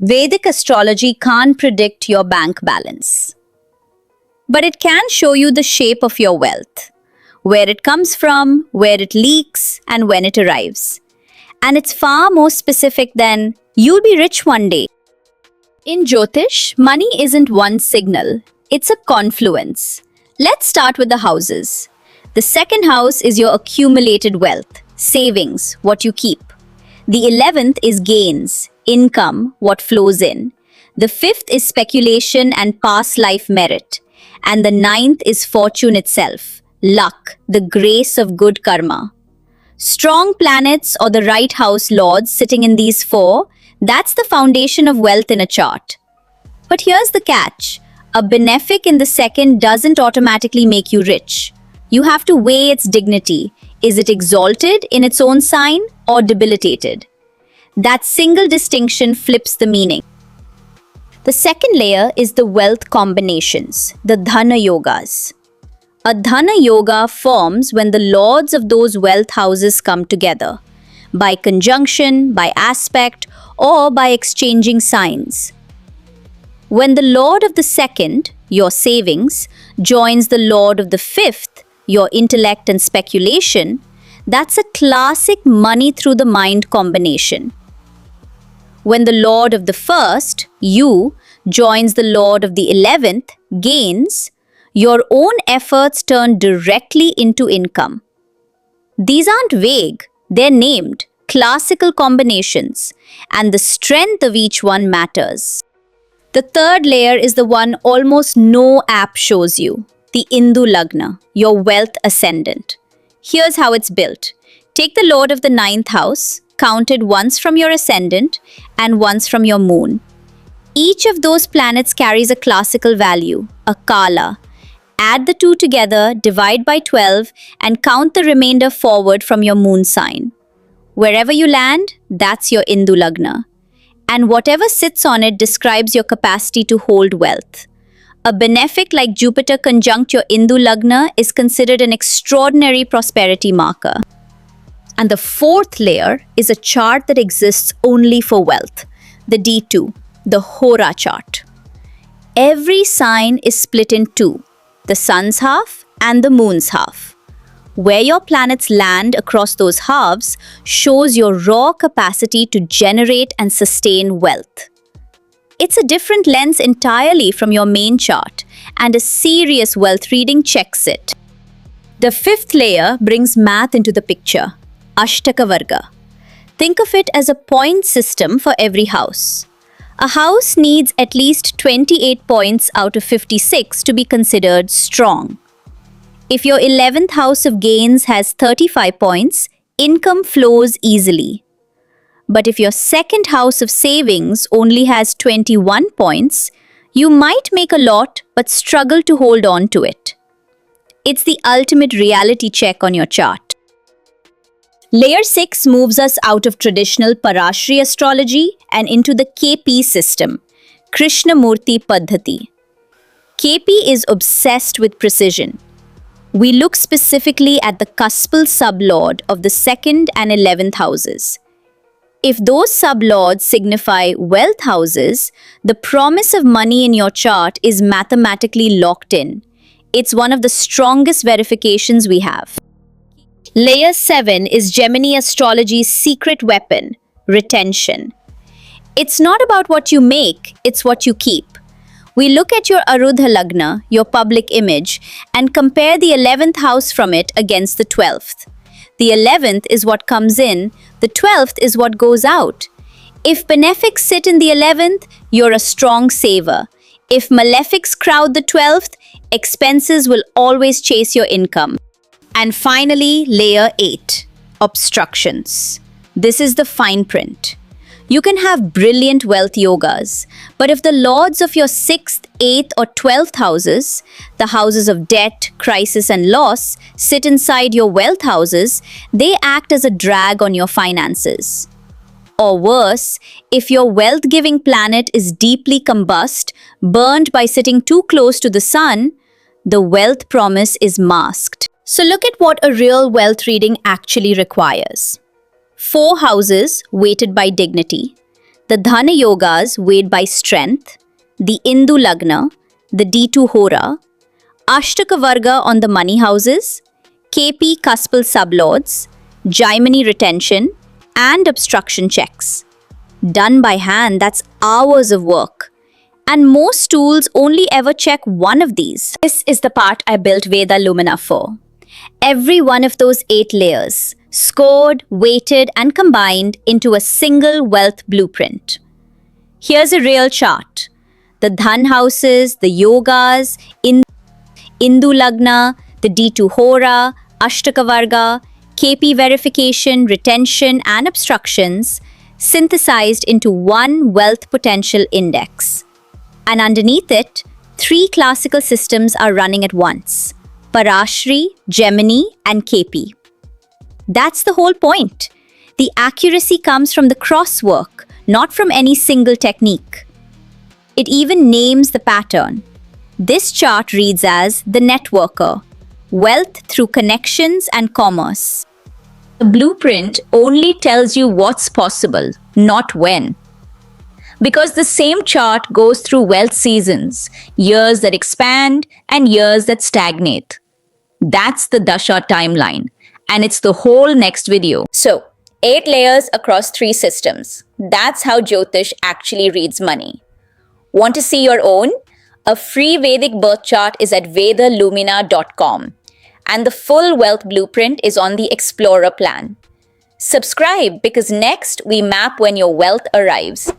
Vedic astrology can't predict your bank balance, but it can show you the shape of your wealth, where it comes from, where it leaks, and when it arrives. And it's far more specific than you'll be rich one day. In Jyotish, money isn't one signal, it's a confluence. Let's start with the houses. The second house is your accumulated wealth, savings, what you keep. The 11th is gains, income, what flows in. The 5th is speculation and past life merit. And the 9th is fortune itself, luck, the grace of good karma. Strong planets or the right house lords sitting in these four, that's the foundation of wealth in a chart. But here's the catch. A benefic in the second doesn't automatically make you rich. You have to weigh its dignity. Is it exalted in its own sign or debilitated? That single distinction flips the meaning. The second layer is the wealth combinations, the dhana yogas. A dhana yoga forms when the lords of those wealth houses come together, by conjunction, by aspect, or by exchanging signs. When the lord of the second, your savings, joins the lord of the fifth, your intellect and speculation, that's a classic money through the mind combination. When the lord of the first, you, joins the lord of the 11th, gains, your own efforts turn directly into income. These aren't vague, they're named, classical combinations, and the strength of each one matters. The third layer is the one almost no app shows you, the Indu Lagna, your wealth ascendant. Here's how it's built. Take the lord of the 9th house, counted once from your ascendant and once from your moon. Each of those planets carries a classical value, a kala. Add the two together, divide by 12, and count the remainder forward from your moon sign. Wherever you land, that's your Indu Lagna. And whatever sits on it describes your capacity to hold wealth. A benefic like Jupiter conjunct your Indu Lagna is considered an extraordinary prosperity marker. And the fourth layer is a chart that exists only for wealth, the D2, the Hora chart. Every sign is split in two, the sun's half and the moon's half. Where your planets land across those halves shows your raw capacity to generate and sustain wealth. It's a different lens entirely from your main chart, and a serious wealth reading checks it. The fifth layer brings math into the picture, Ashtaka Varga. Think of it as a point system for every house. A house needs at least 28 points out of 56 to be considered strong. If your 11th house of gains has 35 points, income flows easily. But if your second house of savings only has 21 points, you might make a lot but struggle to hold on to it. It's the ultimate reality check on your chart. Layer 6 moves us out of traditional Parashari astrology and into the KP system, Krishnamurti Paddhati. KP is obsessed with precision. We look specifically at the cuspal sublord of the 2nd and 11th houses. If those sublords signify wealth houses, the promise of money in your chart is mathematically locked in. It's one of the strongest verifications we have. Layer 7 is Jaimini astrology's secret weapon, retention. It's not about what you make, it's what you keep. We look at your Arudha Lagna, your public image, and compare the 11th house from it against the 12th. The 11th is what comes in, the 12th is what goes out. If benefics sit in the 11th, you're a strong saver. If malefics crowd the 12th, expenses will always chase your income. And finally, layer 8, obstructions. This is the fine print. You can have brilliant wealth yogas, but if the lords of your 6th, 8th or 12th houses, the houses of debt, crisis and loss, sit inside your wealth houses, they act as a drag on your finances. Or worse, if your wealth-giving planet is deeply combust, burned by sitting too close to the sun, the wealth promise is masked. So look at what a real wealth reading actually requires. 4 houses weighted by dignity, the Dhana Yogas weighed by strength, the Indu Lagna, the D2 Hora, Ashtaka Varga on the money houses, KP Cuspal sublords, Jaimini retention, and obstruction checks. Done by hand, that's hours of work. And most tools only ever check one of these. This is the part I built Vedalumina for. Every one of those 8 layers, scored, weighted, and combined into a single wealth blueprint. Here's a real chart. The Dhan houses, the yogas, Indu Lagna, the D2 Hora, Ashtaka Varga, KP verification, retention, and obstructions synthesized into one wealth potential index. And underneath it, 3 classical systems are running at once: Parashari, Jaimini, and KP. That's the whole point. The accuracy comes from the crosswork, not from any single technique. It even names the pattern. This chart reads as the networker, wealth through connections and commerce. The blueprint only tells you what's possible, not when. Because the same chart goes through wealth seasons, years that expand and years that stagnate. That's the Dasha timeline, and it's the whole next video. So, 8 layers across 3 systems. That's how Jyotish actually reads money. Want to see your own? A free Vedic birth chart is at vedalumina.app, and the full wealth blueprint is on the Explorer plan. Subscribe because next we map when your wealth arrives.